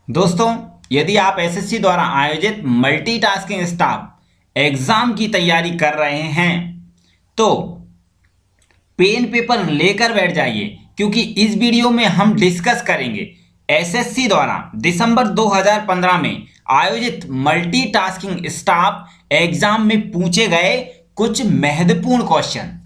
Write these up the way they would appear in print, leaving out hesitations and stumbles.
दोस्तों, यदि आप एसएससी द्वारा आयोजित मल्टीटास्किंग स्टाफ एग्जाम की तैयारी कर रहे हैं तो पेन पेपर लेकर बैठ जाइए, क्योंकि इस वीडियो में हम डिस्कस करेंगे एसएससी द्वारा दिसंबर 2015 में आयोजित मल्टीटास्किंग स्टाफ एग्जाम में पूछे गए कुछ महत्वपूर्ण क्वेश्चन।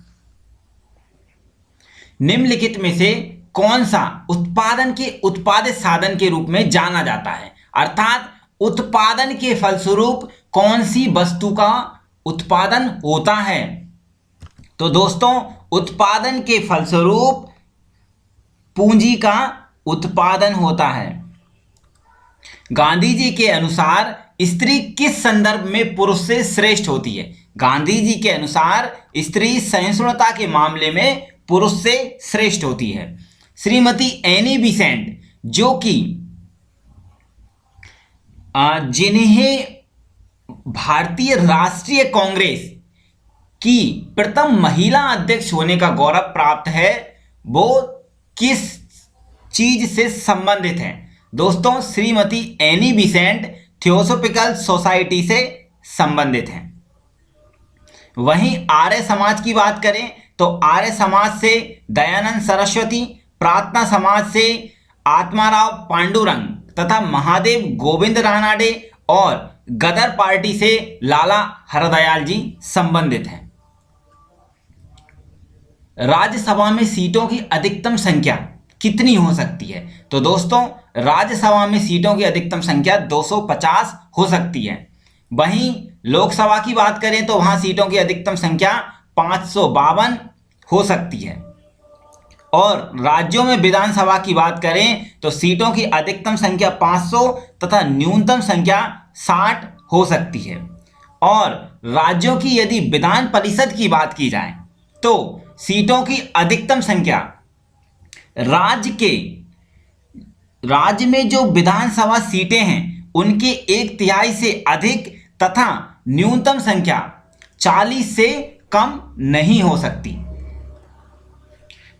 निम्नलिखित में से कौन सा उत्पादन के उत्पादित साधन के रूप में जाना जाता है, अर्थात उत्पादन के फलस्वरूप कौन सी वस्तु का उत्पादन होता है। तो दोस्तों, उत्पादन के फलस्वरूप पूंजी का उत्पादन होता है। गांधी जी के अनुसार स्त्री किस संदर्भ में पुरुष से श्रेष्ठ होती है? गांधी जी के अनुसार स्त्री सहिष्णुता के मामले में पुरुष से श्रेष्ठ होती है। श्रीमती एनी बिसेंट, जो कि जिन्हें भारतीय राष्ट्रीय कांग्रेस की प्रथम महिला अध्यक्ष होने का गौरव प्राप्त है, वो किस चीज से संबंधित है? दोस्तों, Shrimati any Besant theosophical society से संबंधित हैं। वहीं आर्य समाज की बात करें तो आर्य समाज से दयानंद सरस्वती, प्रार्थना समाज से आत्माराव पांडुरंग तथा महादेव गोविंद रानाडे और गदर पार्टी से लाला हरदयाल जी संबंधित हैं। राज्यसभा में सीटों की अधिकतम संख्या कितनी हो सकती है? तो दोस्तों, राज्यसभा में सीटों की अधिकतम संख्या 250 हो सकती है। वहीं लोकसभा की बात करें तो वहां सीटों की अधिकतम संख्या 552 हो सकती है। और राज्यों में विधानसभा की बात करें तो सीटों की अधिकतम संख्या 500 तथा न्यूनतम संख्या 60 हो सकती है। और राज्यों की यदि विधान परिषद की बात की जाए तो सीटों की अधिकतम संख्या राज्य में जो विधानसभा सीटें हैं उनके 1/3 से अधिक तथा न्यूनतम संख्या 40 से कम नहीं हो सकती।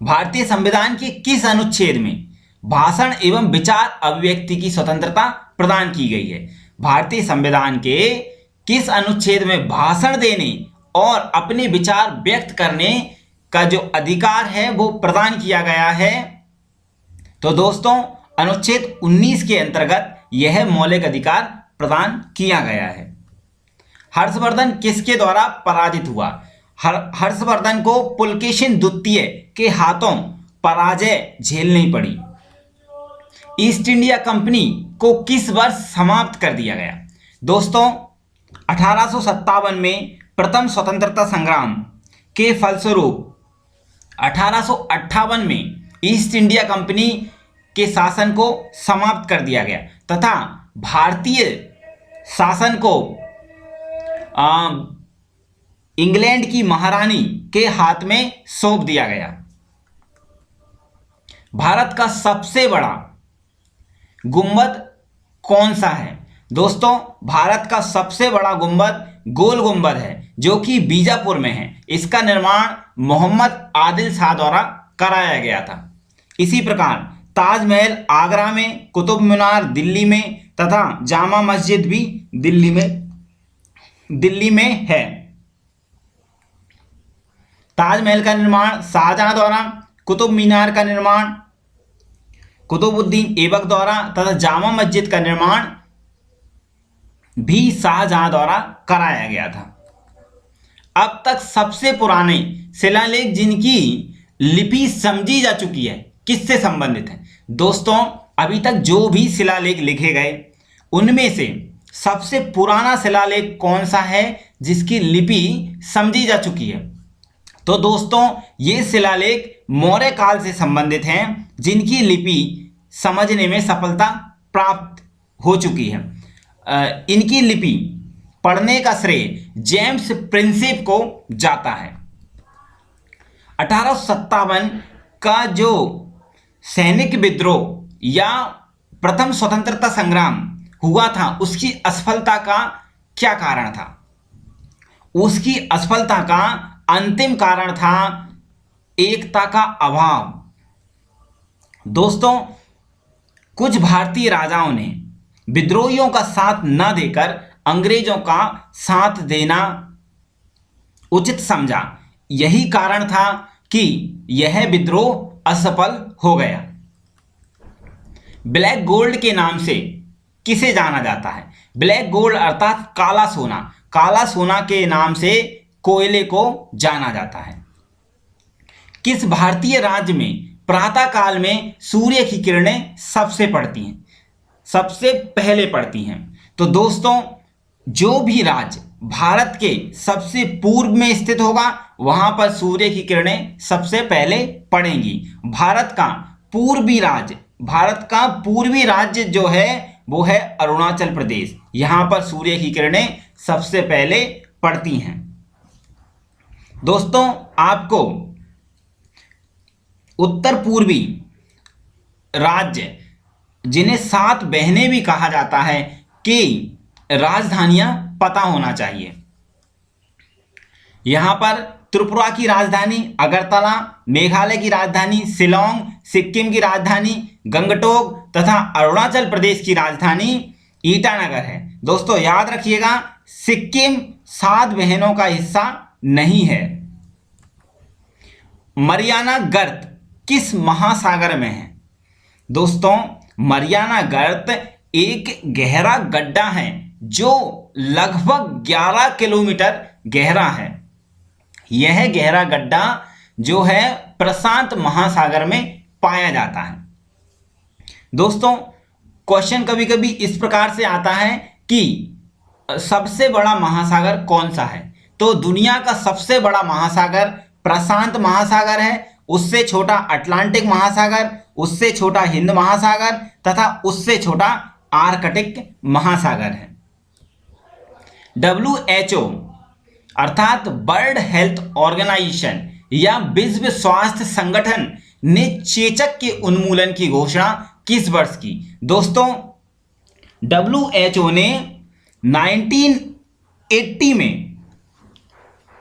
भारतीय संविधान के किस अनुच्छेद में भाषण एवं विचार अभिव्यक्ति की स्वतंत्रता प्रदान की गई है? भारतीय संविधान के किस अनुच्छेद में भाषण देने और अपने विचार व्यक्त करने का जो अधिकार है वो प्रदान किया गया है? तो दोस्तों, अनुच्छेद 19 के अंतर्गत यह मौलिक अधिकार प्रदान किया गया है। हर्षवर्धन किसके द्वारा पराजित हुआ? हर्षवर्धन को पुलकेशिन द्वितीय के हाथों पराजय झेलनी पड़ी। ईस्ट इंडिया कंपनी को किस वर्ष समाप्त कर दिया गया? दोस्तों, 1857 में प्रथम स्वतंत्रता संग्राम के फलस्वरूप 1858 में ईस्ट इंडिया कंपनी के शासन को समाप्त कर दिया गया तथा भारतीय शासन को इंग्लैंड की महारानी के हाथ में सौंप दिया गया। भारत का सबसे बड़ा गुंबद कौन सा है? दोस्तों, भारत का सबसे बड़ा गुंबद गोल गुंबद है, जो कि बीजापुर में है। इसका निर्माण मोहम्मद आदिल शाह द्वारा कराया गया था। इसी प्रकार ताजमहल आगरा में, कुतुब मीनार दिल्ली में तथा जामा मस्जिद भी दिल्ली में है। ताजमहल का निर्माण शाहजहां द्वारा, कुतुब मीनार का निर्माण कुतुबुद्दीन ऐबक द्वारा तथा जामा मस्जिद का निर्माण भी शाहजहां द्वारा कराया गया था। अब तक सबसे पुराने शिलालेख जिनकी लिपि समझी जा चुकी है किससे संबंधित है? दोस्तों, अभी तक जो भी शिलालेख लिखे गए उनमें से सबसे पुराना शिलालेख कौन सा है जिसकी लिपि समझी जा चुकी है? तो दोस्तों, ये शिलालेख मौर्य काल से संबंधित हैं, जिनकी लिपि समझने में सफलता प्राप्त हो चुकी है। इनकी लिपि पढ़ने का श्रेय जेम्स प्रिंसेप को जाता है। 1857 का जो सैनिक विद्रोह या प्रथम स्वतंत्रता संग्राम हुआ था, उसकी असफलता का क्या कारण था? उसकी असफलता का अंतिम कारण था एकता का अभाव। दोस्तों, कुछ भारतीय राजाओं ने विद्रोहियों का साथ न देकर अंग्रेजों का साथ देना उचित समझा। यही कारण था कि यह विद्रोह असफल हो गया। ब्लैक गोल्ड के नाम से किसे जाना जाता है? ब्लैक गोल्ड अर्थात काला सोना, काला सोना के नाम से कोयले को जाना जाता है। किस भारतीय राज्य में प्रातः काल में सूर्य की किरणें सबसे पड़ती हैं, सबसे पहले पड़ती हैं? तो दोस्तों, जो भी राज्य भारत के सबसे पूर्व में स्थित होगा वहां पर सूर्य की किरणें सबसे पहले पड़ेंगी। भारत का पूर्वी राज्य जो है वो है अरुणाचल प्रदेश। यहां पर सूर्य की किरणें सबसे पहले पड़ती हैं। दोस्तों, आपको उत्तर पूर्वी राज्य जिन्हें 7 बहनें भी कहा जाता है कि राजधानियां पता होना चाहिए। यहां पर त्रिपुरा की राजधानी अगरतला, मेघालय की राजधानी शिलोंग, सिक्किम की राजधानी गंगटोक तथा अरुणाचल प्रदेश की राजधानी ईटानगर है। दोस्तों याद रखिएगा, सिक्किम 7 बहनों का हिस्सा नहीं है। मरियाना गर्त किस महासागर में है? दोस्तों, मरियाना गर्त एक गहरा गड्ढा है जो लगभग 11 किलोमीटर गहरा है। यह गहरा गड्ढा जो है प्रशांत महासागर में पाया जाता है। दोस्तों, क्वेश्चन कभी कभी इस प्रकार से आता है कि सबसे बड़ा महासागर कौन सा है? तो दुनिया का सबसे बड़ा महासागर प्रशांत महासागर है, उससे छोटा अटलांटिक महासागर, उससे छोटा हिंद महासागर तथा उससे छोटा आर्कटिक महासागर है। WHO अर्थात वर्ल्ड हेल्थ ऑर्गेनाइजेशन या विश्व स्वास्थ्य संगठन ने चेचक के उन्मूलन की घोषणा किस वर्ष की? दोस्तों, WHO ने 1980 में,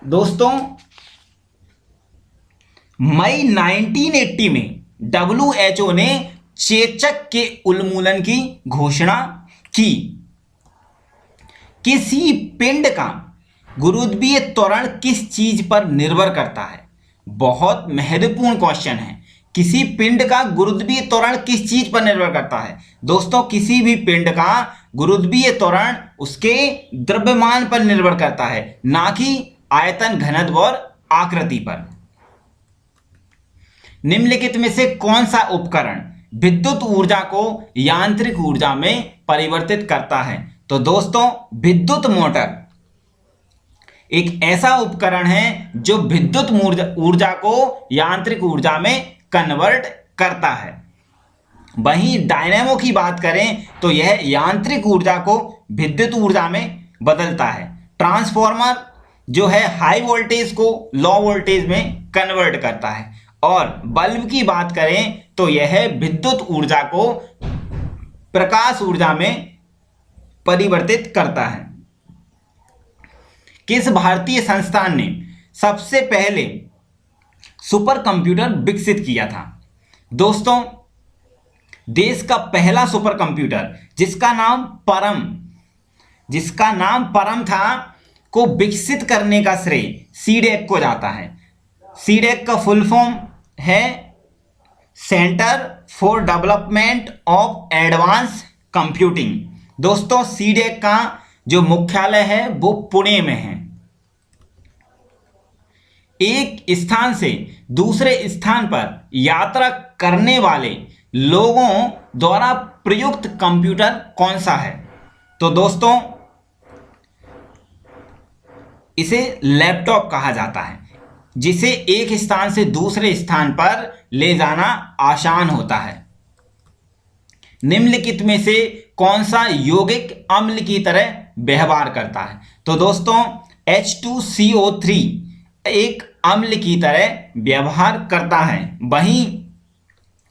दोस्तों मई 1980 में WHO ने चेचक के उन्मूलन की घोषणा की। किसी पिंड का गुरुत्वीय त्वरण किस चीज पर निर्भर करता है? बहुत महत्वपूर्ण क्वेश्चन है। किसी पिंड का गुरुत्वीय त्वरण किस चीज पर निर्भर करता है? दोस्तों, किसी भी पिंड का गुरुत्वीय त्वरण उसके द्रव्यमान पर निर्भर करता है, ना कि आयतन, घनत्व और आकृति पर। निम्नलिखित में से कौन सा उपकरण विद्युत ऊर्जा को यांत्रिक ऊर्जा में परिवर्तित करता है? तो दोस्तों, विद्युत मोटर एक ऐसा उपकरण है जो विद्युत ऊर्जा को यांत्रिक ऊर्जा में कन्वर्ट करता है। वहीं डायनेमो की बात करें तो यह यांत्रिक ऊर्जा को विद्युत ऊर्जा में बदलता है। ट्रांसफॉर्मर जो है हाई वोल्टेज को लो वोल्टेज में कन्वर्ट करता है। और बल्ब की बात करें तो यह विद्युत ऊर्जा को प्रकाश ऊर्जा में परिवर्तित करता है। किस भारतीय संस्थान ने सबसे पहले सुपर कंप्यूटर विकसित किया था? दोस्तों, देश का पहला सुपर कंप्यूटर जिसका नाम परम था को विकसित करने का श्रेय सीडेक को जाता है। सीडेक का फुल फॉर्म है centre for development of advance computing. दोस्तों, सीडेक का जो मुख्यालय है वो पुणे में है। एक स्थान से दूसरे स्थान पर यात्रा करने वाले लोगों द्वारा प्रयुक्त कंप्यूटर कौन सा है? तो दोस्तों, इसे लैपटॉप कहा जाता है, जिसे एक स्थान से दूसरे स्थान पर ले जाना आसान होता है। निम्नलिखित में से कौन सा यौगिक अम्ल की तरह व्यवहार करता है? तो दोस्तों, H2CO3 एक अम्ल की तरह व्यवहार करता है। वहीं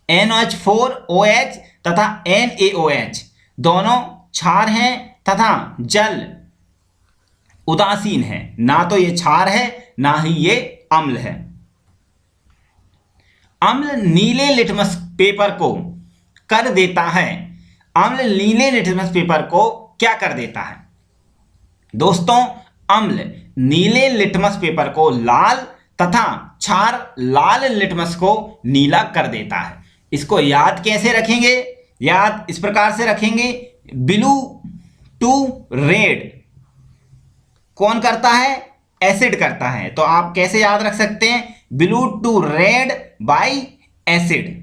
NH4OH तथा NaOH दोनों क्षार हैं तथा जल उदासीन है। ना तो ये क्षार है ना ही ये अम्ल है। अम्ल नीले लिटमस पेपर को कर देता है अम्ल नीले लिटमस पेपर को क्या कर देता है? दोस्तों, अम्ल नीले लिटमस पेपर को लाल तथा क्षार लाल लिटमस को नीला कर देता है। इसको याद कैसे रखेंगे? याद इस प्रकार से रखेंगे, ब्लू टू रेड कौन करता है? एसिड करता है। तो आप कैसे याद रख सकते हैं? Blue to red by acid.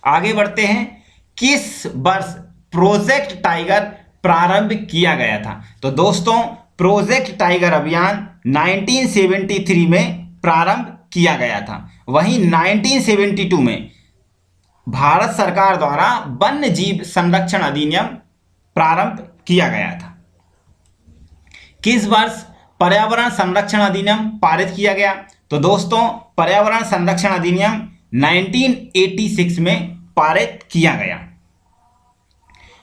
आगे बढ़ते हैं। किस वर्ष प्रोजेक्ट टाइगर प्रारंभ किया गया था? तो दोस्तों, प्रोजेक्ट टाइगर अभियान 1973 में प्रारंभ किया गया था। वहीं 1972 में भारत सरकार द्वारा वन्य जीव संरक्षण अधिनियम प्रारंभ किया गया था। किस वर्ष पर्यावरण संरक्षण अधिनियम पारित किया गया? तो दोस्तों, पर्यावरण संरक्षण अधिनियम 1986 में पारित किया गया।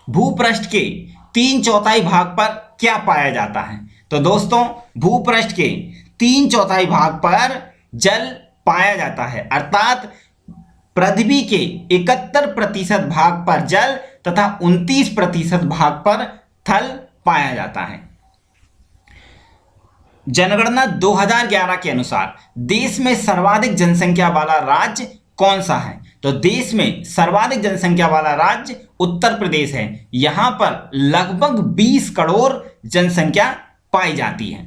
भूपृष्ठ के 3/4 भाग पर क्या पाया जाता है? तो दोस्तों, भूपृष्ठ के 3/4 भाग पर जल पाया जाता है, अर्थात पृथ्वी के 71% भाग पर जल तथा 29% भाग पर थल पाया जाता है। जनगणना 2011 के अनुसार देश में सर्वाधिक जनसंख्या वाला राज्य कौन सा है? तो देश में सर्वाधिक जनसंख्या वाला राज्य उत्तर प्रदेश है। यहां पर लगभग 20 करोड़ जनसंख्या पाई जाती है।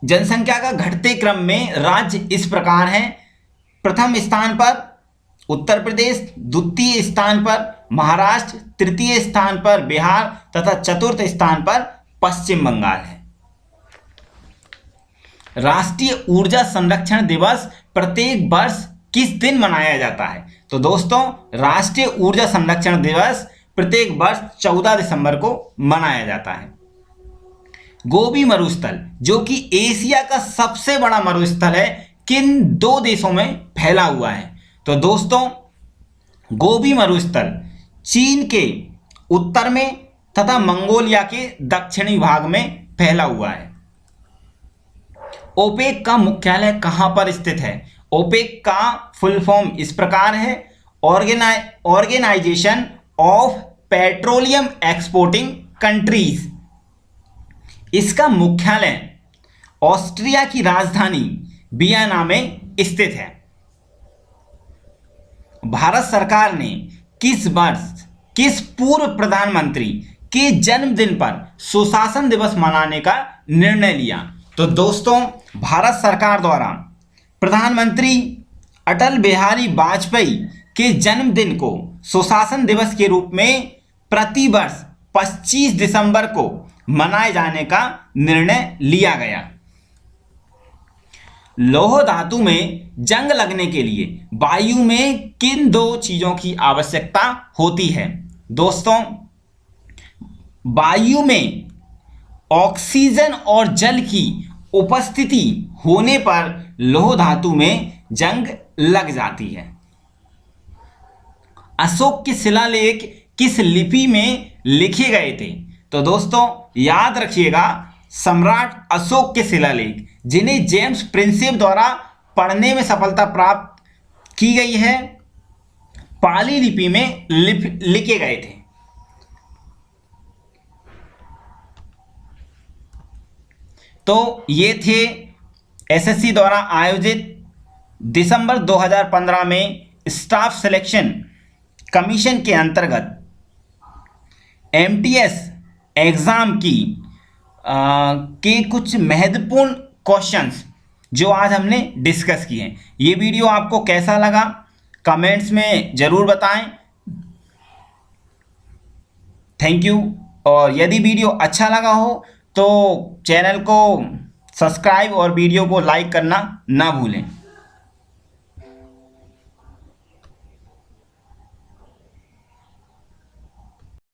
जनसंख्या का घटते क्रम में राज्य इस प्रकार हैं। प्रथम स्थान पर उत्तर प्रदेश, द्वितीय स्थान पर महाराष्ट्र, तृतीय स्थान पर बिहार तथा चतुर्थ स्थान पर पश्चिम बंगाल है। राष्ट्रीय ऊर्जा संरक्षण दिवस प्रत्येक वर्ष किस दिन मनाया जाता है? तो दोस्तों, राष्ट्रीय ऊर्जा संरक्षण दिवस प्रत्येक वर्ष 14 दिसंबर को मनाया जाता है। गोबी मरुस्थल, जो कि एशिया का सबसे बड़ा मरुस्थल है, किन 2 देशों में फैला हुआ है? तो दोस्तों, गोबी मरुस्थल चीन के उत्तर में तथा मंगोलिया के दक्षिणी भाग में फैला हुआ है। ओपेक का मुख्यालय कहां पर स्थित है? ओपेक का फुल फॉर्म इस प्रकार है, organisation of petroleum exporting countries. इसका मुख्यालय ऑस्ट्रिया की राजधानी वियना में स्थित है। भारत सरकार ने किस वर्ष किस पूर्व प्रधानमंत्री के जन्मदिन पर सुशासन दिवस मनाने का निर्णय लिया? तो दोस्तों, भारत सरकार द्वारा प्रधानमंत्री अटल बिहारी वाजपेयी के जन्मदिन को सुशासन दिवस के रूप में प्रतिवर्ष 25 दिसंबर को मनाए जाने का निर्णय लिया गया। लौह धातु में जंग लगने के लिए वायु में किन 2 चीजों की आवश्यकता होती है? दोस्तों, वायु में ऑक्सीजन और जल की उपस्थिति होने पर लौह धातु में जंग लग जाती है। अशोक के शिलालेख किस लिपि में लिखे गए थे? तो दोस्तों, याद रखिएगा, सम्राट अशोक के शिलालेख, जिन्हें जेम्स प्रिंसेप द्वारा पढ़ने में सफलता प्राप्त की गई है, पाली लिपि में लिखे गए थे। तो ये थे एसएससी द्वारा आयोजित दिसंबर 2015 में स्टाफ सिलेक्शन कमीशन के अंतर्गत एमटीएस एग्जाम की के कुछ महत्वपूर्ण क्वेश्चंस जो आज हमने डिस्कस किए हैं। ये वीडियो आपको कैसा लगा कमेंट्स में ज़रूर बताएं। Thank you. और यदि वीडियो अच्छा लगा हो तो चैनल को सब्सक्राइब और वीडियो को लाइक करना ना भूलें।